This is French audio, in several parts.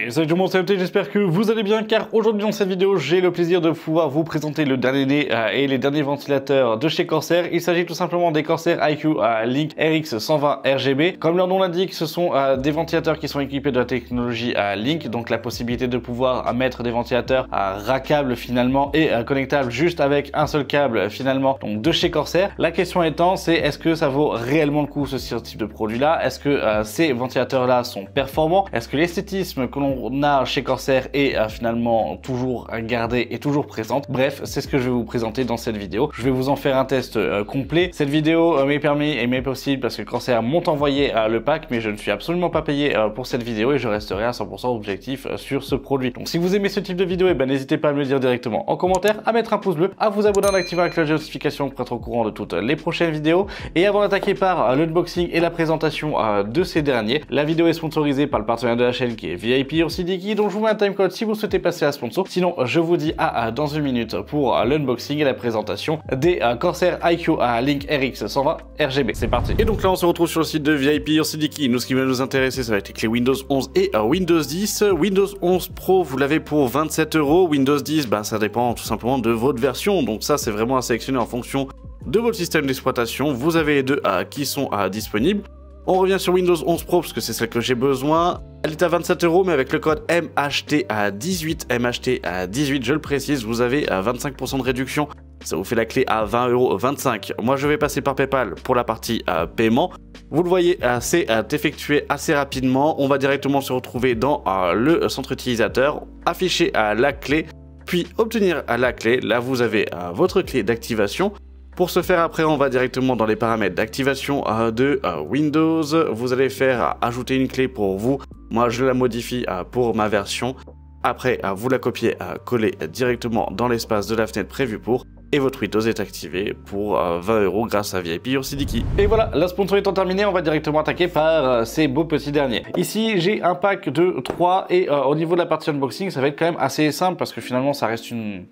Et salut tout le monde, c'est MT, j'espère que vous allez bien car aujourd'hui dans cette vidéo j'ai le plaisir de pouvoir vous présenter le dernier et les derniers ventilateurs de chez Corsair. Il s'agit tout simplement des Corsair IQ Link RX 120 RGB. Comme leur nom l'indique, ce sont des ventilateurs qui sont équipés de la technologie Link, donc la possibilité de pouvoir mettre des ventilateurs rackables finalement et connectables juste avec un seul câble finalement, donc de chez Corsair. La question étant, c'est est-ce que ça vaut réellement le coup ce type de produit là? Est-ce que ces ventilateurs là sont performants? Est-ce que l'esthétisme que l'on a chez Corsair est finalement toujours gardé et toujours présente? Bref, c'est ce que je vais vous présenter dans cette vidéo. Je vais vous en faire un test complet. Cette vidéo m'est permis et m'est possible parce que Corsair m'ont envoyé le pack, mais je ne suis absolument pas payé pour cette vidéo et je resterai à 100% objectif sur ce produit. Donc si vous aimez ce type de vidéo, n'hésitez pas à me le dire directement en commentaire, à mettre un pouce bleu, à vous abonner en activant la cloche de notification pour être au courant de toutes les prochaines vidéos. Et avant d'attaquer par l'unboxing et la présentation de ces derniers, la vidéo est sponsorisée par le partenaire de la chaîne qui est VIP Ursidiki, dont je vous mets un timecode si vous souhaitez passer à sponsor. Sinon, je vous dis à dans une minute pour l'unboxing et la présentation des Corsair IQ Link RX 120 RGB. C'est parti. Et donc là, on se retrouve sur le site de VIP Ursidiki. Nous, ce qui va nous intéresser, ça va être les clés Windows 11 et Windows 10. Windows 11 Pro, vous l'avez pour 27 €. Windows 10, ça dépend tout simplement de votre version. Donc ça, c'est vraiment à sélectionner en fonction de votre système d'exploitation. Vous avez les deux qui sont disponibles. On revient sur Windows 11 Pro parce que c'est celle que j'ai besoin. Elle est à 27 €, mais avec le code MHT18, MHT18, je le précise, vous avez 25% de réduction. Ça vous fait la clé à 20,25 €. Moi, je vais passer par PayPal pour la partie paiement. Vous le voyez, c'est effectué assez rapidement. On va directement se retrouver dans le centre utilisateur, afficher la clé, puis obtenir la clé. Là, vous avez votre clé d'activation. Pour ce faire, après, on va directement dans les paramètres d'activation de Windows. Vous allez faire ajouter une clé pour vous. Moi, je la modifie pour ma version. Après, vous la copiez, coller directement dans l'espace de la fenêtre prévue pour. Et votre Windows est activé pour 20 € grâce à VIP Ursidiki. Et voilà, la sponsor étant terminée, on va directement attaquer par ces beaux petits derniers. Ici, j'ai un pack de 3 et au niveau de la partie unboxing, ça va être quand même assez simple parce que finalement, ça reste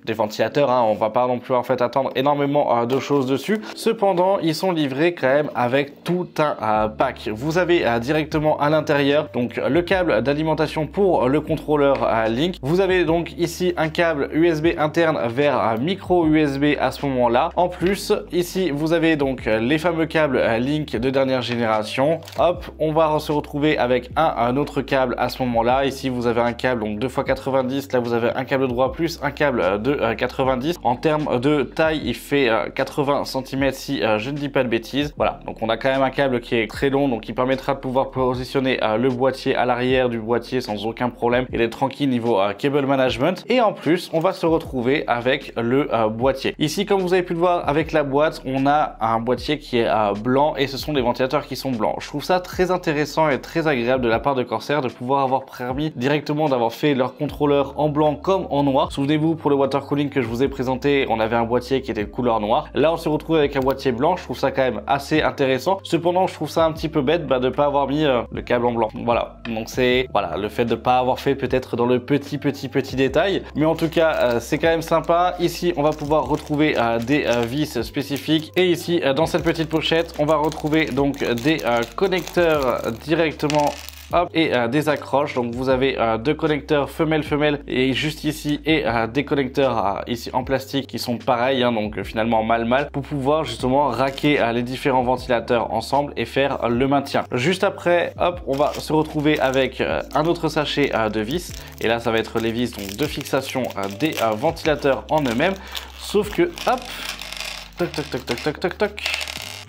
des ventilateurs. On va pas non plus en fait attendre énormément de choses dessus. Cependant, ils sont livrés quand même avec tout un pack. Vous avez directement à l'intérieur donc le câble d'alimentation pour le contrôleur Link. Vous avez donc ici un câble USB interne vers un micro USB à ce moment-là. En plus, ici, vous avez donc les fameux câbles Link de dernière génération. Hop, on va se retrouver avec un autre câble à ce moment-là. Ici, vous avez un câble donc 2x90. Là, vous avez un câble droit plus un câble de 90. En termes de taille, il fait 80 cm si je ne dis pas de bêtises. Voilà, donc on a quand même un câble qui est très long, donc qui permettra de pouvoir positionner le boîtier à l'arrière du boîtier sans aucun problème et d'être tranquille niveau cable management. Et en plus, on va se retrouver avec le boîtier. Ici, comme vous avez pu le voir avec la boîte, on a un boîtier qui est blanc et ce sont des ventilateurs qui sont blancs. Je trouve ça très intéressant et très agréable de la part de Corsair de pouvoir avoir permis directement d'avoir fait leur contrôleur en blanc comme en noir. Souvenez-vous, pour le water cooling que je vous ai présenté, on avait un boîtier qui était de couleur noire. Là, on se retrouve avec un boîtier blanc. Je trouve ça quand même assez intéressant. Cependant, je trouve ça un petit peu bête de ne pas avoir mis le câble en blanc. Voilà, donc c'est le fait de ne pas avoir fait peut-être dans le petit détail. Mais en tout cas, c'est quand même sympa. Ici, on va pouvoir retrouver des vis spécifiques et ici dans cette petite pochette on va retrouver donc des connecteurs directement et des accroches. Donc vous avez deux connecteurs femelle et juste ici et des connecteurs ici en plastique qui sont pareils donc finalement mal pour pouvoir justement racker les différents ventilateurs ensemble et faire le maintien. Juste après, hop, on va se retrouver avec un autre sachet de vis et là ça va être les vis donc de fixation des ventilateurs en eux-mêmes. Sauf que, hop, toc.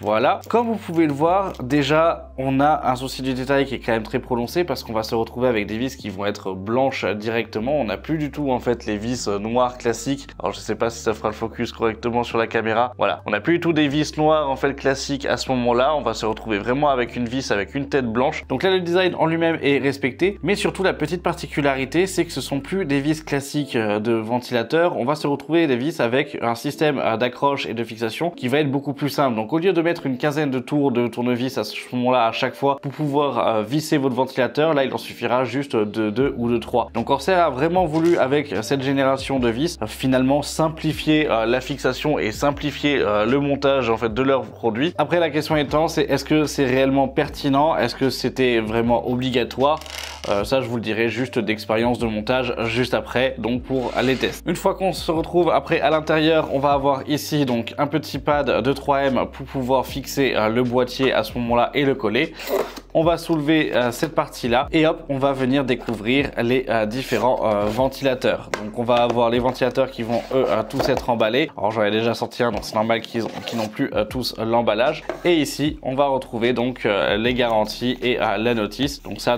Voilà, comme vous pouvez le voir, déjà on a un souci du détail qui est quand même très prononcé parce qu'on va se retrouver avec des vis qui vont être blanches directement. On n'a plus du tout en fait les vis noires classiques. Alors je sais pas si ça fera le focus correctement sur la caméra. Voilà, on n'a plus du tout des vis noires en fait classiques à ce moment-là. On va se retrouver vraiment avec une vis avec une tête blanche. Donc là le design en lui-même est respecté, mais surtout la petite particularité c'est que ce sont plus des vis classiques de ventilateur. On va se retrouver des vis avec un système d'accroche et de fixation qui va être beaucoup plus simple. Donc au lieu de mettre une quinzaine de tours de tournevis à ce moment-là à chaque fois pour pouvoir visser votre ventilateur, là il en suffira juste de 2 ou de 3. Donc Corsair a vraiment voulu avec cette génération de vis finalement simplifier la fixation et simplifier le montage en fait de leurs produits. Après la question étant c'est est-ce que c'est réellement pertinent, est-ce que c'était vraiment obligatoire? Ça je vous le dirai juste d'expérience de montage juste après, donc pour les tests. Une fois qu'on se retrouve après à l'intérieur, on va avoir ici donc un petit pad de 3M pour pouvoir fixer le boîtier à ce moment-là et le coller. On va soulever cette partie-là et hop, on va venir découvrir les différents ventilateurs. Donc on va avoir les ventilateurs qui vont eux tous être emballés. Alors j'en ai déjà sorti un, donc c'est normal qu'ils n'ont plus tous l'emballage. Et ici, on va retrouver donc les garanties et la notice. Donc ça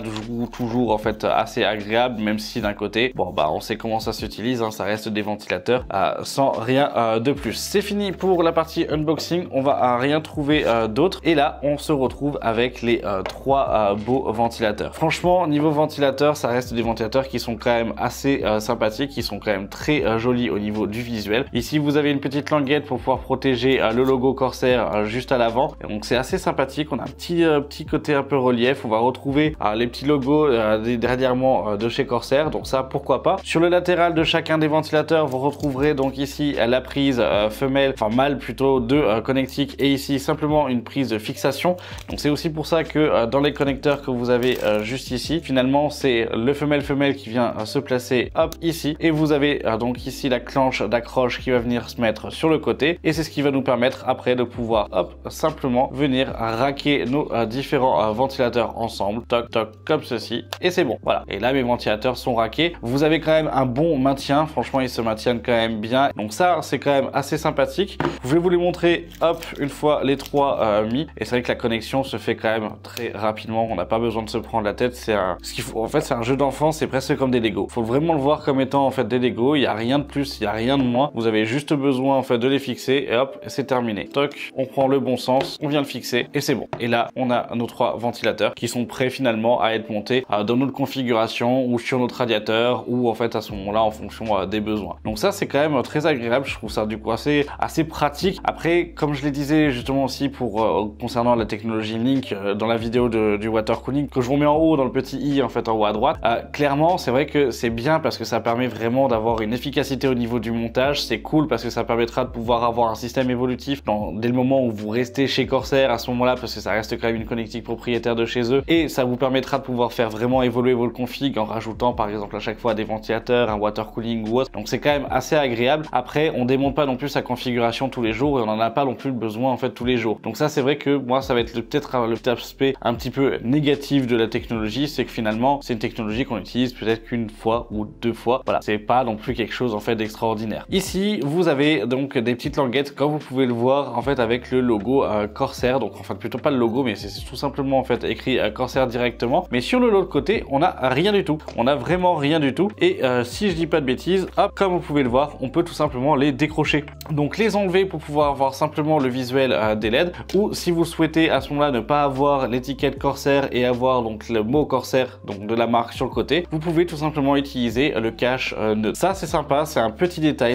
toujours en fait assez agréable, même si d'un côté, bon bah on sait comment ça s'utilise, hein, ça reste des ventilateurs sans rien de plus. C'est fini pour la partie unboxing, on va rien trouver d'autre. Et là, on se retrouve avec les trois beaux ventilateurs. Franchement, niveau ventilateur, ça reste des ventilateurs qui sont quand même assez sympathiques, qui sont quand même très jolis au niveau du visuel. Ici, vous avez une petite languette pour pouvoir protéger le logo Corsair juste à l'avant. Donc c'est assez sympathique. On a un petit côté un peu relief. On va retrouver les petits logos dernièrement de chez Corsair. Donc ça, pourquoi pas. Sur le latéral de chacun des ventilateurs, vous retrouverez donc ici la prise femelle, enfin mâle plutôt, de connectique, et ici simplement une prise de fixation. Donc c'est aussi pour ça que dans les connecteurs que vous avez juste ici, finalement c'est le femelle qui vient se placer hop ici, et vous avez donc ici la clenche d'accroche qui va venir se mettre sur le côté, et c'est ce qui va nous permettre après de pouvoir hop simplement venir raquer nos différents ventilateurs ensemble, toc toc comme ceci, et c'est bon. Voilà, et là mes ventilateurs sont raqués. Vous avez quand même un bon maintien, franchement ils se maintiennent quand même bien, donc ça c'est quand même assez sympathique. Je vais vous les montrer hop une fois les trois mis, et c'est vrai que la connexion se fait quand même très rapidement, on n'a pas besoin de se prendre la tête. C'est ce qu'il faut, en fait c'est un jeu d'enfant, c'est presque comme des Lego. Faut vraiment le voir comme étant en fait des Lego, il n'y a rien de plus, il n'y a rien de moins. Vous avez juste besoin en fait de les fixer et hop, c'est terminé. Toc, on prend le bon sens, on vient le fixer et c'est bon. Et là, on a nos trois ventilateurs qui sont prêts finalement à être montés dans notre configuration ou sur notre radiateur, ou en fait à ce moment-là en fonction des besoins. Donc ça c'est quand même très agréable, je trouve ça du coup assez pratique. Après, comme je le disais justement aussi pour concernant la technologie Link dans la vidéo du water cooling que je vous mets en haut dans le petit i en fait en haut à droite, clairement c'est vrai que c'est bien parce que ça permet vraiment d'avoir une efficacité au niveau du montage. C'est cool parce que ça permettra de pouvoir avoir un système évolutif dès le moment où vous restez chez Corsair à ce moment là, parce que ça reste quand même une connectique propriétaire de chez eux, et ça vous permettra de pouvoir faire vraiment évoluer vos configs en rajoutant par exemple à chaque fois des ventilateurs, un water cooling ou autre. Donc c'est quand même assez agréable. Après on démonte pas non plus sa configuration tous les jours et on en a pas non plus le besoin en fait tous les jours. Donc ça c'est vrai que moi ça va être peut-être le petit aspect un petit peu négatif de la technologie, c'est que finalement c'est une technologie qu'on utilise peut-être qu'une fois ou deux fois. Voilà, c'est pas non plus quelque chose en fait d'extraordinaire. Ici vous avez donc des petites languettes comme vous pouvez le voir en fait avec le logo Corsair, donc enfin plutôt pas le logo mais c'est tout simplement en fait écrit Corsair directement. Mais sur le l'autre côté on a rien du tout, on a vraiment rien du tout, et si je dis pas de bêtises, hop, comme vous pouvez le voir, on peut tout simplement les décrocher, donc les enlever pour pouvoir avoir simplement le visuel des LED, ou si vous souhaitez à ce moment-là ne pas avoir l'étiquette Corsair et avoir donc le mot Corsair donc de la marque sur le côté, vous pouvez tout simplement utiliser le cache neutre. Ça c'est sympa, c'est un petit détail,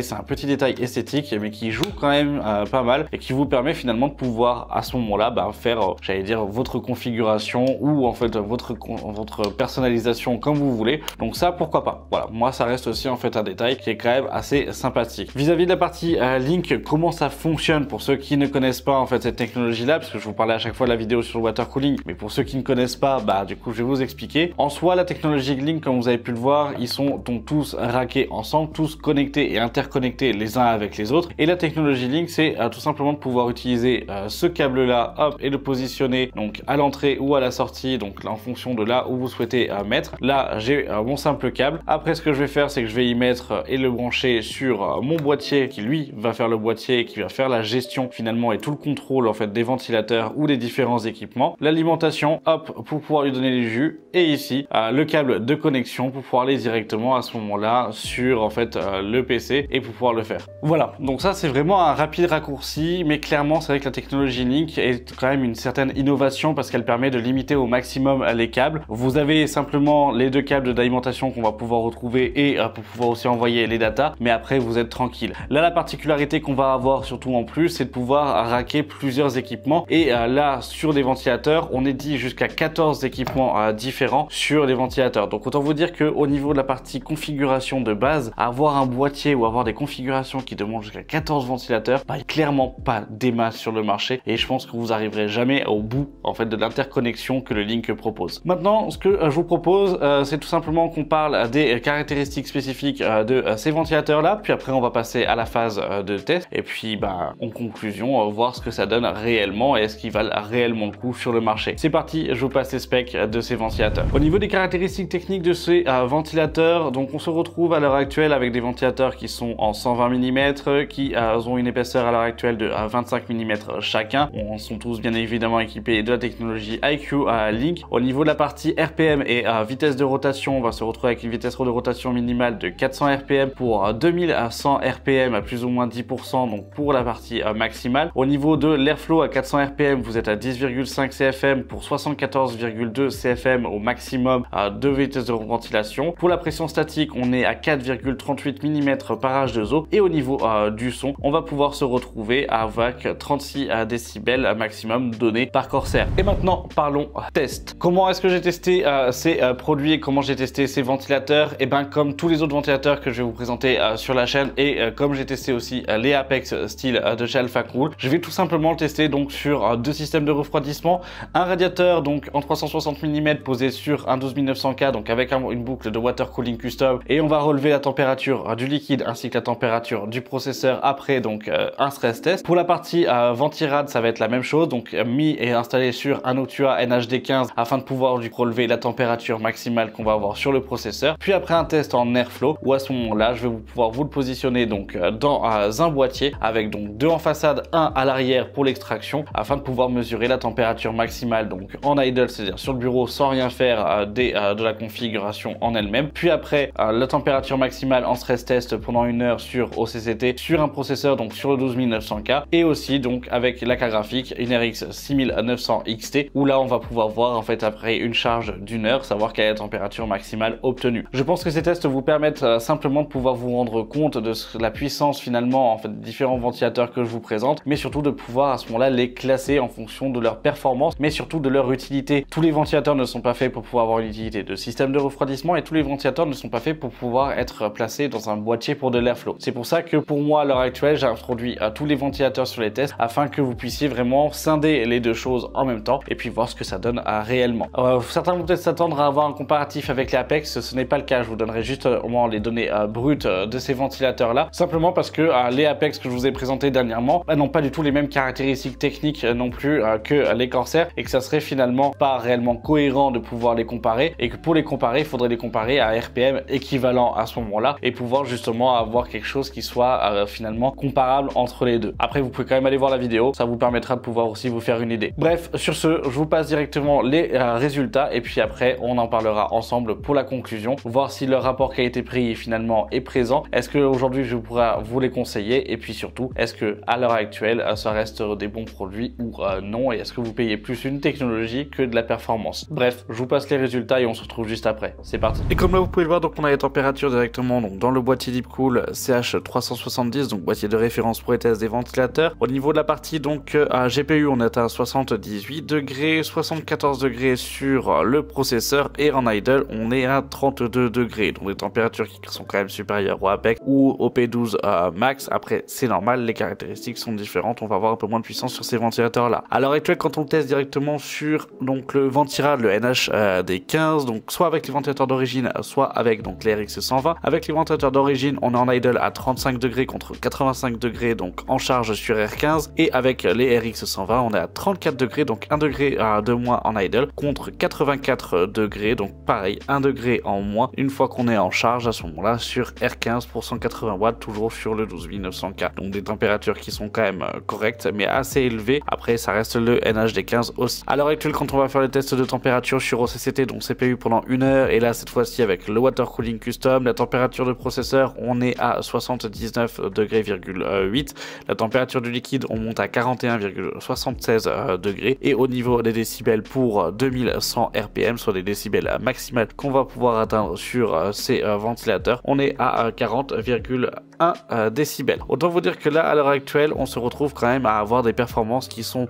esthétique mais qui joue quand même pas mal et qui vous permet finalement de pouvoir à ce moment-là faire j'allais dire votre configuration ou en fait votre personnalisation comme vous voulez. Donc ça pourquoi pas. Voilà, moi ça reste aussi en fait un détail qui est quand même assez sympathique. Vis-à-vis de la partie Link, comment ça fonctionne pour ceux qui ne connaissent pas en fait cette technologie là, parce que je vous parlais à chaque fois de la vidéo sur le water cooling, mais pour ceux qui ne connaissent pas, du coup je vais vous expliquer. En soi la technologie Link, comme vous avez pu le voir, ils sont donc tous raqués ensemble, tous connectés et interconnectés les uns avec les autres, et la technologie Link c'est tout simplement de pouvoir utiliser ce câble là, hop, et le positionner donc à l'entrée ou à la sortie, donc en fonction de là où vous souhaitez mettre. Là j'ai mon simple câble. Après ce que je vais faire c'est que je vais y mettre et le brancher sur mon boîtier qui lui va faire le boîtier et qui va faire la gestion finalement et tout le contrôle en fait des ventilateurs ou des différents équipements. L'alimentation, hop, pour pouvoir lui donner les jus, et ici le câble de connexion pour pouvoir aller directement à ce moment-là sur en fait le PC et pour pouvoir le faire. Voilà, donc ça c'est vraiment un rapide raccourci, mais clairement c'est vrai que la technologie Link est quand même une certaine innovation parce qu'elle permet de limiter au maximum les câbles. Vous avez simplement les deux câbles d'alimentation qu'on va pouvoir retrouver et pour pouvoir aussi envoyer les datas, mais après vous êtes tranquille. Là la particularité qu'on va avoir surtout en plus, c'est de pouvoir raquer plusieurs équipements, et là sur des ventilateurs on est dit jusqu'à 14 équipements différents sur les ventilateurs. Donc autant vous dire que au niveau de la partie configuration de base, avoir un boîtier ou avoir des configurations qui demandent jusqu'à 14 ventilateurs, clairement pas des masses sur le marché, et je pense que vous arriverez jamais au bout en fait de l'interconnexion que le Link propose. Maintenant ce que je vous propose, c'est tout simplement qu'on parle des caractéristiques spécifiques de ces ventilateurs-là, puis après on va passer à la phase de test, et puis en conclusion, voir ce que ça donne réellement et est-ce qu'ils valent réellement le coup sur le marché. C'est parti, je vous passe les specs de ces ventilateurs. Au niveau des caractéristiques techniques de ces ventilateurs, donc on se retrouve à l'heure actuelle avec des ventilateurs qui sont en 120 mm, qui ont une épaisseur à l'heure actuelle de 25 mm chacun. On sont tous bien évidemment équipés de la technologie IQ Link. Au niveau de la partie RPM et vitesse de rotation, on va se retrouver avec une vitesse de rotation minimale de 400 RPM pour 2100 RPM à plus ou moins 10%, donc pour la partie maximale. Au niveau de l'airflow à 400 RPM, vous êtes à 10,5 CFM pour 74,2 CFM au maximum de vitesse de ventilation. Pour la pression statique, on est à 4,38 mm par H2O, et au niveau du son, on va pouvoir se retrouver avec 36 décibels maximum donnés par Corsair. Et maintenant, parlons test. Comment est-ce que j'ai testé ces produits et comment j'ai testé ces ventilateurs? Et bien, comme tous les autres ventilateurs que je vais vous présenter sur la chaîne, et comme j'ai testé aussi les Apex style de chez Alphacool, je vais tout simplement le tester donc sur deux systèmes de refroidissement, un radiateur donc en 360 mm posé sur un 12900K, donc avec une boucle de water cooling custom, et on va relever la température du liquide ainsi que la température du processeur après donc un stress test. Pour la partie ventirad, ça va être la même chose, donc mis et installé sur un Noctua NHD15 afin de pouvoir relever la température maximale qu'on va avoir sur le processeur. Puis après un test en airflow, où à ce moment-là je vais pouvoir vous le positionner donc dans un boîtier avec donc deux en façade, un à l'arrière pour l'extraction, afin de pouvoir mesurer la température maximale donc en idle, c'est-à-dire sur le bureau sans rien faire de la configuration en elle-même. Puis après la température maximale en stress test pendant une heure sur OCCT sur un processeur donc sur le 12900K, et aussi donc avec la carte graphique une RX 6900 XT, où là on va pouvoir voir en fait après une charge d'une heure, savoir quelle est la température maximale obtenue. Je pense que ces tests vous permettent simplement de pouvoir vous rendre compte de la puissance finalement en fait des différents ventilateurs que je vous présente, mais surtout de pouvoir à ce moment-là les classer en fonction de leur performance, mais surtout de leur utilité. Tous les ventilateurs ne sont pas faits pour pouvoir avoir une utilité de système de refroidissement, et tous les ventilateurs ne sont pas faits pour pouvoir être placés dans un boîtier pour de l'airflow. C'est pour ça que pour moi à l'heure actuelle j'ai introduit tous les ventilateurs sur les tests afin que vous puissiez vraiment scinder les deux choses en même temps et puis voir ce que ça donne réellement. Certains vont peut-être s'attendre à avoir un comparatif avec les Apex, ce n'est pas le cas. Je vous donnerai juste au moins les données brutes de ces ventilateurs là, simplement parce que les Apex que je vous ai présentés dernièrement n'ont pas du tout les mêmes caractéristiques techniques non plus que les Corsair, et que ça serait finalement pas réellement cohérent de pouvoir les comparer, et que pour les comparer il faudrait les comparer à RPM équivalent à ce moment-là et pouvoir justement avoir quelque chose qui soit finalement comparable entre les deux. Après vous pouvez quand même aller voir la vidéo, ça vous permettra de pouvoir aussi vous faire une idée. Bref, sur ce, je vous passe directement les résultats, et puis après on en parlera ensemble pour la conclusion, voir si le rapport qualité-prix finalement est présent, est-ce que aujourd'hui je pourrais vous les conseiller, et puis surtout est-ce que à l'heure actuelle ça reste des bons produits ou non, et est-ce que vous payez plus une technologie que de la performance. Bref, je vous passe les résultats et on se retrouve juste après. C'est parti. Et comme là vous pouvez le voir, donc on a les températures directement donc dans le boîtier Deepcool CH370, donc boîtier de référence pour les tests des ventilateurs. Au niveau de la partie donc GPU, on est à 78 degrés, 74 degrés sur le processeur, et en idle on est à 32 degrés, donc des températures qui sont quand même supérieures au Apex ou au P12 Max. Après c'est normal, les caractéristiques sont différentes, on va avoir un peu moins de puissance sur ces ventilateurs là. À l'heure actuelle, quand on teste directement sur donc le ventirad, le NHD15, donc soit avec les ventilateurs d'origine, soit avec donc les RX 120. Avec les ventilateurs d'origine, on est en idle à 35 degrés contre 85 degrés donc en charge sur R15, et avec les RX 120 on est à 34 degrés, donc 1 degré de moins en idle contre 84 degrés, donc pareil 1 degré en moins une fois qu'on est en charge à ce moment-là sur R15 pour 180 watts, toujours sur le 12900K. Donc des températures qui sont quand même correctes mais assez élevées. Après ça reste le NHD15 aussi. À l'heure actuelle, quand on va faire les tests de température sur OCCT, donc CPU pendant une heure, et là cette fois-ci avec le water cooling custom, la température de processeur on est à 79,8 degrés. La température du liquide on monte à 41,76 degrés, et au niveau des décibels pour 2100 RPM, soit des décibels maximales qu'on va pouvoir atteindre sur ces ventilateurs, on est à 40,1 1 décibel. Autant vous dire que là, à l'heure actuelle, on se retrouve quand même à avoir des performances qui sont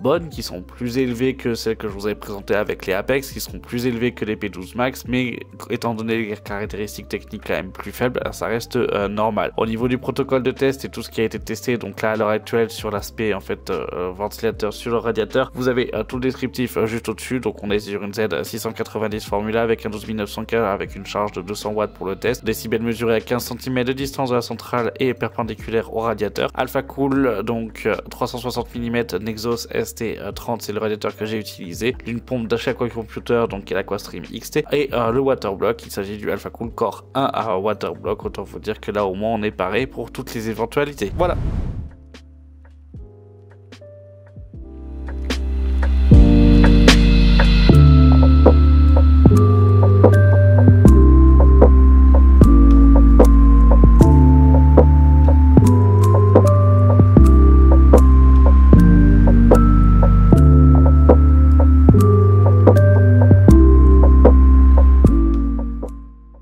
bonnes, qui sont plus élevées que celles que je vous avais présentées avec les Apex, qui sont plus élevées que les P12 Max, mais étant donné les caractéristiques techniques quand même plus faibles, ça reste normal. Au niveau du protocole de test et tout ce qui a été testé, donc là à l'heure actuelle sur l'aspect en fait ventilateur sur le radiateur, vous avez tout le descriptif juste au-dessus. Donc on est sur une Z690 Formula avec un 12900K avec une charge de 200 watts pour le test, décibels mesurés à 15 cm de distance de la centrale et perpendiculaire au radiateur. Alpha Cool, donc 360 mm Nexos ST30, c'est le radiateur que j'ai utilisé. Une pompe d'Aquacomputer, donc qui est l'Aquastream XT, et le Waterblock, il s'agit du Alpha Cool Core 1 à Waterblock. Autant vous dire que là au moins on est paré pour toutes les éventualités. Voilà.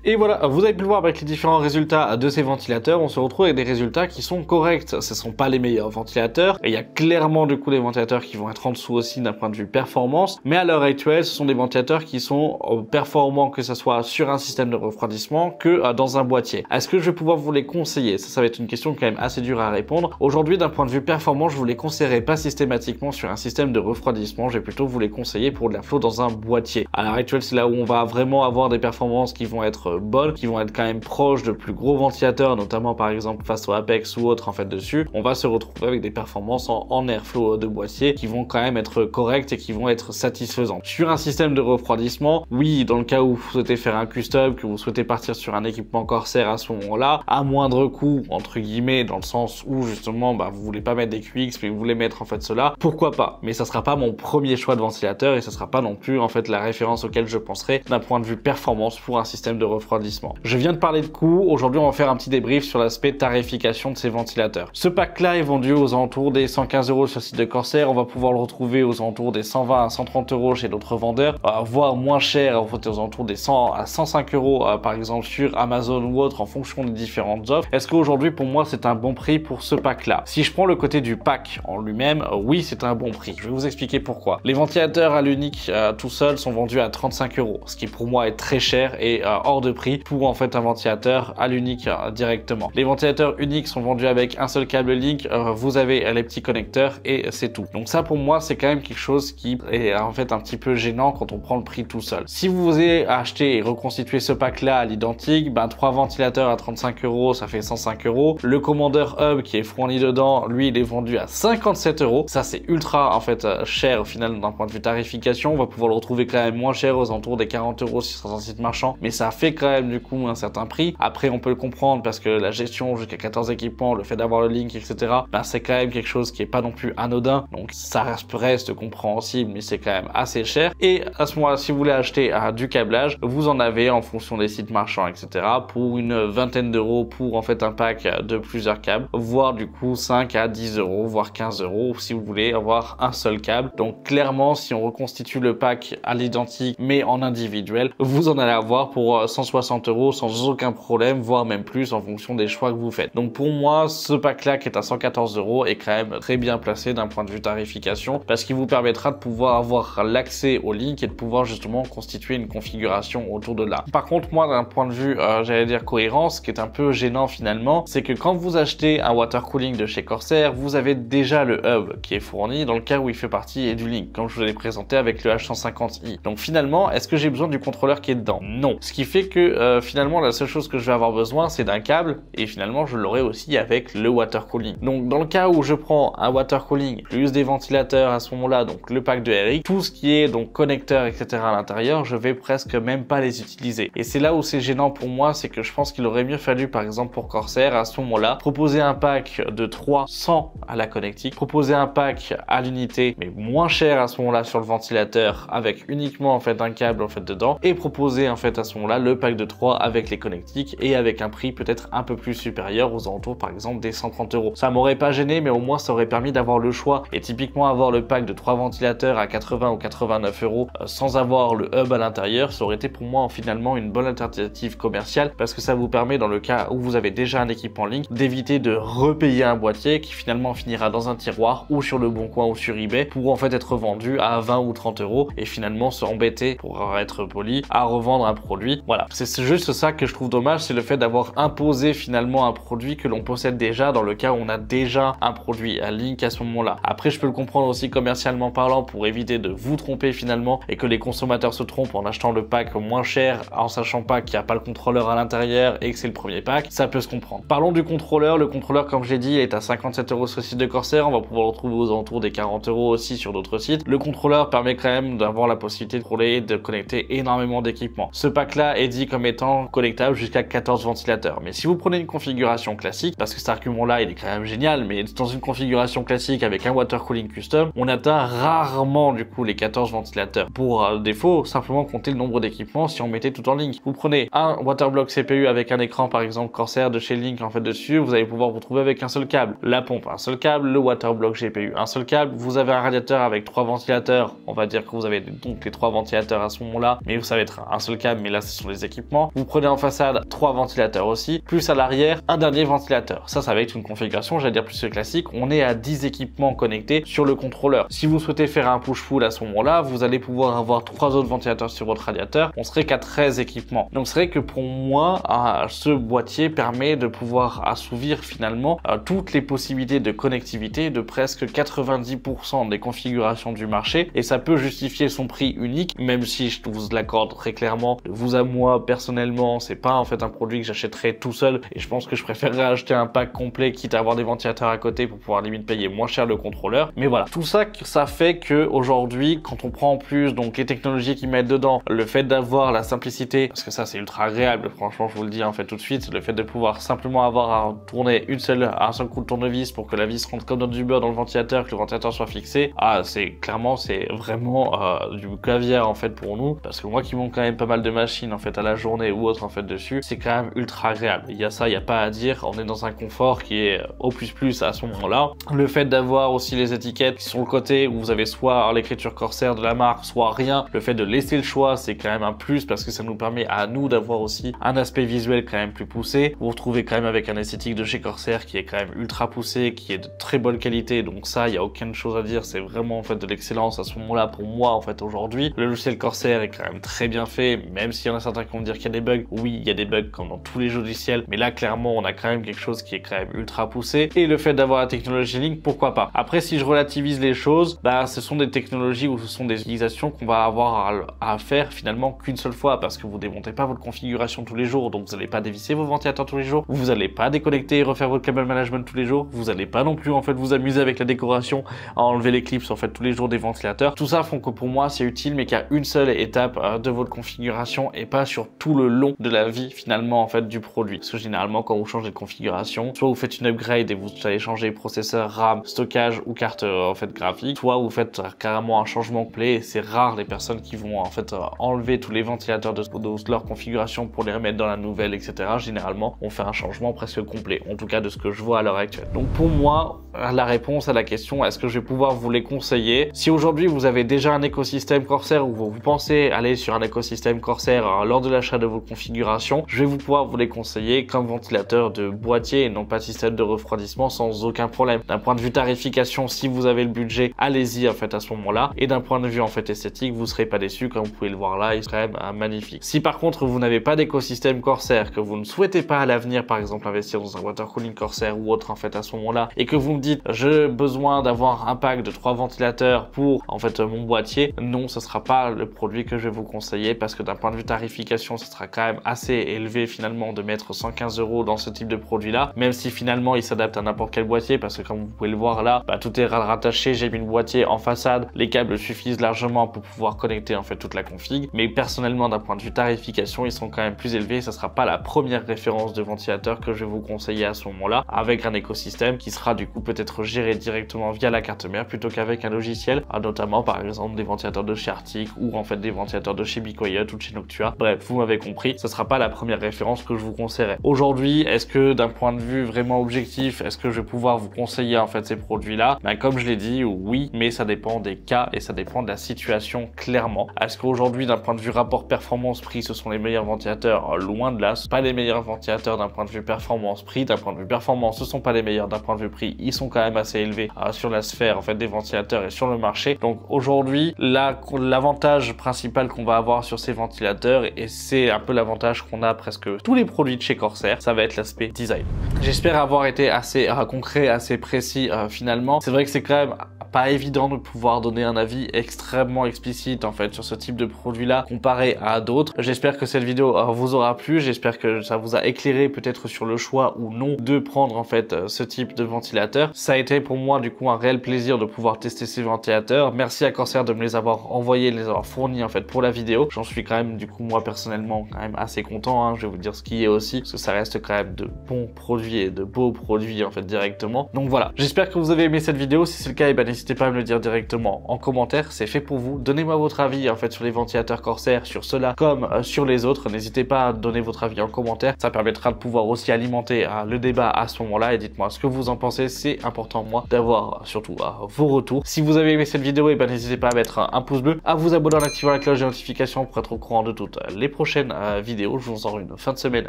Et voilà, vous avez pu le voir avec les différents résultats de ces ventilateurs, on se retrouve avec des résultats qui sont corrects. Ce ne sont pas les meilleurs ventilateurs, et il y a clairement du coup des ventilateurs qui vont être en dessous aussi d'un point de vue performance, mais à l'heure actuelle, ce sont des ventilateurs qui sont performants, que ce soit sur un système de refroidissement que dans un boîtier. Est-ce que je vais pouvoir vous les conseiller? Ça va être une question quand même assez dure à répondre. Aujourd'hui, d'un point de vue performance, je vous les conseillerais pas systématiquement sur un système de refroidissement, je vais plutôt vous les conseiller pour de la flotte dans un boîtier. À l'heure actuelle, c'est là où on va vraiment avoir des performances qui vont être bonnes, qui vont être quand même proches de plus gros ventilateurs, notamment par exemple face au Apex ou autre en fait dessus. On va se retrouver avec des performances en airflow de boîtier qui vont quand même être correctes et qui vont être satisfaisantes. Sur un système de refroidissement, oui, dans le cas où vous souhaitez faire un custom, que vous souhaitez partir sur un équipement Corsair à ce moment-là, à moindre coût entre guillemets, dans le sens où justement vous voulez pas mettre des QX mais vous voulez mettre en fait cela, pourquoi pas? Mais ça sera pas mon premier choix de ventilateur et ça sera pas non plus en fait la référence auquel je penserai d'un point de vue performance pour un système de refroidissement. Je viens de parler de coût, aujourd'hui on va faire un petit débrief sur l'aspect tarification de ces ventilateurs. Ce pack là est vendu aux alentours des 115 € sur le site de Corsair, on va pouvoir le retrouver aux alentours des 120 à 130 € chez d'autres vendeurs, voire moins cher, aux alentours des 100 à 105 € par exemple sur Amazon ou autre en fonction des différentes offres. Est-ce qu'aujourd'hui pour moi c'est un bon prix pour ce pack là? Si je prends le côté du pack en lui-même, oui c'est un bon prix. Je vais vous expliquer pourquoi. Les ventilateurs à l'unique tout seul sont vendus à 35 €, ce qui pour moi est très cher et hors de prix pour en fait un ventilateur à l'unique directement. Les ventilateurs uniques sont vendus avec un seul câble link, vous avez les petits connecteurs et c'est tout. Donc ça pour moi c'est quand même quelque chose qui est en fait un petit peu gênant quand on prend le prix tout seul. Si vous avez acheté et reconstitué ce pack là à l'identique, 3 ventilateurs à 35 € ça fait 105 €. Le commandeur hub qui est fourni dedans, lui il est vendu à 57 €. Ça c'est ultra en fait cher au final d'un point de vue tarification. On va pouvoir le retrouver quand même moins cher aux alentours des 40 € sur certains sites marchands, mais ça fait quand même du coup un certain prix. Après on peut le comprendre parce que la gestion jusqu'à 14 équipements, le fait d'avoir le link etc, c'est quand même quelque chose qui est pas non plus anodin, donc ça reste compréhensible, mais c'est quand même assez cher. Et à ce moment-là, si vous voulez acheter du câblage, vous en avez en fonction des sites marchands etc pour une vingtaine d'euros pour en fait un pack de plusieurs câbles, voire du coup 5 à 10 €, voire 15 € si vous voulez avoir un seul câble. Donc clairement si on reconstitue le pack à l'identique mais en individuel, vous en allez avoir pour 160 € sans aucun problème, voire même plus en fonction des choix que vous faites. Donc pour moi ce pack là qui est à 114 € est quand même très bien placé d'un point de vue tarification, parce qu'il vous permettra de pouvoir avoir l'accès au link et de pouvoir justement constituer une configuration autour de là. Par contre moi d'un point de vue j'allais dire cohérence, ce qui est un peu gênant finalement, c'est que quand vous achetez un water cooling de chez Corsair, vous avez déjà le hub qui est fourni dans le cas où il fait partie et du link, comme je vous l'ai présenté avec le H150i. Donc finalement, est-ce que j'ai besoin du contrôleur qui est dedans? Non. Ce qui fait que finalement la seule chose que je vais avoir besoin c'est d'un câble, et finalement je l'aurai aussi avec le water cooling. Donc dans le cas où je prends un water cooling plus des ventilateurs à ce moment-là, donc le pack de RX, tout ce qui est donc connecteur etc à l'intérieur, je vais presque même pas les utiliser. Et c'est là où c'est gênant pour moi, c'est que je pense qu'il aurait mieux fallu par exemple pour Corsair à ce moment-là proposer un pack de 300 à la connectique, proposer un pack à l'unité mais moins cher à ce moment-là sur le ventilateur avec uniquement en fait un câble en fait dedans, et proposer en fait à ce moment-là le pack de 3 froid avec les connectiques et avec un prix peut-être un peu plus supérieur aux alentours par exemple des 130 €. Ça m'aurait pas gêné, mais au moins ça aurait permis d'avoir le choix et typiquement avoir le pack de 3 ventilateurs à 80 ou 89 € sans avoir le hub à l'intérieur, ça aurait été pour moi finalement une bonne alternative commerciale parce que ça vous permet dans le cas où vous avez déjà un équipement Link d'éviter de repayer un boîtier qui finalement finira dans un tiroir ou sur le Bon Coin ou sur eBay pour en fait être vendu à 20 ou 30 € et finalement se embêter, pour être poli, à revendre un produit. Voilà, c'est juste ça que je trouve dommage, c'est le fait d'avoir imposé finalement un produit que l'on possède déjà dans le cas où on a déjà un produit à Link à ce moment-là. Après, je peux le comprendre aussi commercialement parlant pour éviter de vous tromper finalement et que les consommateurs se trompent en achetant le pack moins cher en sachant pas qu'il n'y a pas le contrôleur à l'intérieur et que c'est le premier pack, ça peut se comprendre. Parlons du contrôleur. Le contrôleur, comme j'ai dit, est à 57 € sur le site de Corsair. On va pouvoir le retrouver aux alentours des 40 € aussi sur d'autres sites. Le contrôleur permet quand même d'avoir la possibilité de contrôler et de connecter énormément d'équipements. Ce pack-là est dit comme étant connectable jusqu'à 14 ventilateurs. Mais si vous prenez une configuration classique, parce que cet argument-là, il est quand même génial, mais dans une configuration classique avec un water cooling custom, on atteint rarement du coup les 14 ventilateurs. Pour défaut, simplement compter le nombre d'équipements si on mettait tout en Link. Vous prenez un waterblock CPU avec un écran par exemple Corsair de chez Link en fait dessus, vous allez pouvoir vous trouver avec un seul câble. La pompe, un seul câble, le waterblock GPU, un seul câble. Vous avez un radiateur avec 3 ventilateurs. On va dire que vous avez donc les 3 ventilateurs à ce moment-là, mais ça va être un seul câble, mais là ce sont les équipements. Vous prenez en façade 3 ventilateurs aussi, plus à l'arrière un dernier ventilateur. Ça va être une configuration, j'allais dire plus classique. On est à 10 équipements connectés sur le contrôleur. Si vous souhaitez faire un push-pull à ce moment-là, vous allez pouvoir avoir 3 autres ventilateurs sur votre radiateur. On serait qu'à 13 équipements. Donc c'est vrai que pour moi, ce boîtier permet de pouvoir assouvir finalement toutes les possibilités de connectivité de presque 90% des configurations du marché et ça peut justifier son prix unique, même si je vous l'accorde très clairement, de vous à moi personnellement, c'est pas en fait un produit que j'achèterais tout seul et je pense que je préférerais acheter un pack complet quitte à avoir des ventilateurs à côté pour pouvoir limite payer moins cher le contrôleur. Mais voilà, tout ça, ça fait que aujourd'hui, quand on prend en plus donc les technologies qu'ils mettent dedans, le fait d'avoir la simplicité, parce que ça c'est ultra agréable, franchement je vous le dis en fait tout de suite, le fait de pouvoir simplement avoir à tourner un seul coup de tournevis pour que la vis rentre comme dans du beurre dans le ventilateur, que le ventilateur soit fixé, c'est clairement c'est vraiment du caviar en fait pour nous, parce que moi qui monte quand même pas mal de machines en fait à la journée ou autre en fait dessus, c'est quand même ultra agréable. Il y a ça, il n'y a pas à dire, on est dans un confort qui est au plus à ce moment-là. Le fait d'avoir aussi les étiquettes qui sont le côté où vous avez soit l'écriture Corsair de la marque, soit rien, le fait de laisser le choix, c'est quand même un plus parce que ça nous permet à nous d'avoir aussi un aspect visuel quand même plus poussé. Vous vous retrouvez quand même avec un esthétique de chez Corsair qui est quand même ultra poussé, qui est de très bonne qualité, donc ça, il n'y a aucune chose à dire, c'est vraiment en fait de l'excellence à ce moment-là pour moi en fait aujourd'hui. Le logiciel Corsair est quand même très bien fait, même s'il y en a certains qui vont dire qu'il y a des bugs. Oui, il y a des bugs comme dans tous les logiciels, mais là clairement on a quand même quelque chose qui est quand même ultra poussé. Et le fait d'avoir la technologie Link, pourquoi pas. Après, si je relativise les choses, ce sont des technologies ou ce sont des utilisations qu'on va avoir à faire finalement qu'une seule fois parce que vous démontez pas votre configuration tous les jours, donc vous n'allez pas dévisser vos ventilateurs tous les jours, vous n'allez pas déconnecter et refaire votre cable management tous les jours, vous n'allez pas non plus en fait vous amuser avec la décoration à enlever les clips en fait tous les jours des ventilateurs. Tout ça font que pour moi c'est utile, mais qu'il y a une seule étape de votre configuration et pas sur tout le long de la vie finalement en fait du produit. Parce que généralement quand vous changez de configuration, soit vous faites une upgrade et vous allez changer processeur, RAM, stockage ou carte en fait graphique, soit vous faites carrément un changement complet. C'est rare les personnes qui vont en fait enlever tous les ventilateurs de leur configuration pour les remettre dans la nouvelle, etc. Généralement on fait un changement presque complet, en tout cas de ce que je vois à l'heure actuelle. Donc pour moi, la réponse à la question est-ce que je vais pouvoir vous les conseiller, si aujourd'hui vous avez déjà un écosystème Corsair ou vous pensez aller sur un écosystème Corsair lors de l'achat de vos configurations, je vais pouvoir vous les conseiller comme ventilateur de boîtier et non pas système de refroidissement sans aucun problème. D'un point de vue tarification, si vous avez le budget, allez-y en fait à ce moment-là, et d'un point de vue en fait esthétique, vous serez pas déçu, comme vous pouvez le voir là, il serait quand même magnifique. Si par contre vous n'avez pas d'écosystème Corsair, que vous ne souhaitez pas à l'avenir par exemple investir dans un water cooling Corsair ou autre en fait à ce moment-là, et que vous me dites j'ai besoin d'avoir un pack de 3 ventilateurs pour en fait mon boîtier, non, ce sera pas le produit que je vais vous conseiller parce que d'un point de vue tarification, ce sera quand même assez élevé finalement de mettre 115 € dans ce type de produit là, même si finalement il s'adapte à n'importe quel boîtier parce que comme vous pouvez le voir là, tout est rattaché, j'ai mis le boîtier en façade, les câbles suffisent largement pour pouvoir connecter en fait toute la config, mais personnellement d'un point de vue tarification, ils sont quand même plus élevés, ça sera pas la première référence de ventilateur que je vais vous conseiller à ce moment-là, avec un écosystème qui sera du coup peut-être géré directement via la carte mère plutôt qu'avec un logiciel, notamment par exemple des ventilateurs de chez Arctic ou en fait des ventilateurs de chez Be Quiet ou de chez Noctua. Bref, vous m'avez compris. prix, ce sera pas la première référence que je vous conseillerais. Aujourd'hui, est-ce que d'un point de vue vraiment objectif, est-ce que je vais pouvoir vous conseiller en fait ces produits-là? Ben, comme je l'ai dit, oui, mais ça dépend des cas et ça dépend de la situation clairement. Est-ce qu'aujourd'hui, d'un point de vue rapport performance-prix, ce sont les meilleurs ventilateurs? Loin de là, ce sont pas les meilleurs ventilateurs d'un point de vue performance-prix. D'un point de vue performance, ce sont pas les meilleurs. D'un point de vue prix, ils sont quand même assez élevés sur la sphère en fait des ventilateurs et sur le marché. Donc aujourd'hui, l'avantage principal qu'on va avoir sur ces ventilateurs, et c'est un peu l'avantage qu'on a presque tous les produits de chez Corsair, ça va être l'aspect design. J'espère avoir été assez concret, assez précis finalement. C'est vrai que c'est quand même pas évident de pouvoir donner un avis extrêmement explicite en fait sur ce type de produit là comparé à d'autres. J'espère que cette vidéo vous aura plu, j'espère que ça vous a éclairé peut-être sur le choix ou non de prendre en fait ce type de ventilateur. Ça a été pour moi du coup un réel plaisir de pouvoir tester ces ventilateurs. Merci à Corsair de me les avoir envoyés, de les avoir fournis en fait pour la vidéo. J'en suis quand même du coup moi personnellement quand même assez content, hein. Je vais vous dire ce qui est aussi, parce que ça reste quand même de bons produits et de beaux produits en fait directement. Donc voilà, j'espère que vous avez aimé cette vidéo. Si c'est le cas, et ben n'hésitez pas à me le dire directement en commentaire, c'est fait pour vous. Donnez-moi votre avis en fait sur les ventilateurs Corsair, sur ceux-là comme sur les autres. N'hésitez pas à donner votre avis en commentaire, ça permettra de pouvoir aussi alimenter le débat à ce moment-là, et dites-moi ce que vous en pensez. C'est important moi d'avoir surtout vos retours. Si vous avez aimé cette vidéo, et ben n'hésitez pas à mettre un pouce bleu, à vous abonner en activant la cloche de notification pour être au courant de toutes les prochaines vidéos. Je vous en une fin de semaine,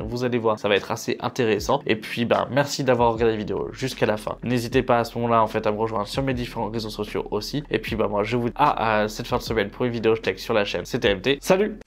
vous allez voir, ça va être assez intéressant. Et puis ben merci d'avoir regardé la vidéo jusqu'à la fin. N'hésitez pas à ce moment-là en fait à me rejoindre sur mes différents réseaux sociaux aussi. Et puis bah moi je vous dis à cette fin de semaine pour une vidéo tech sur la chaîne. C'était MT. Salut!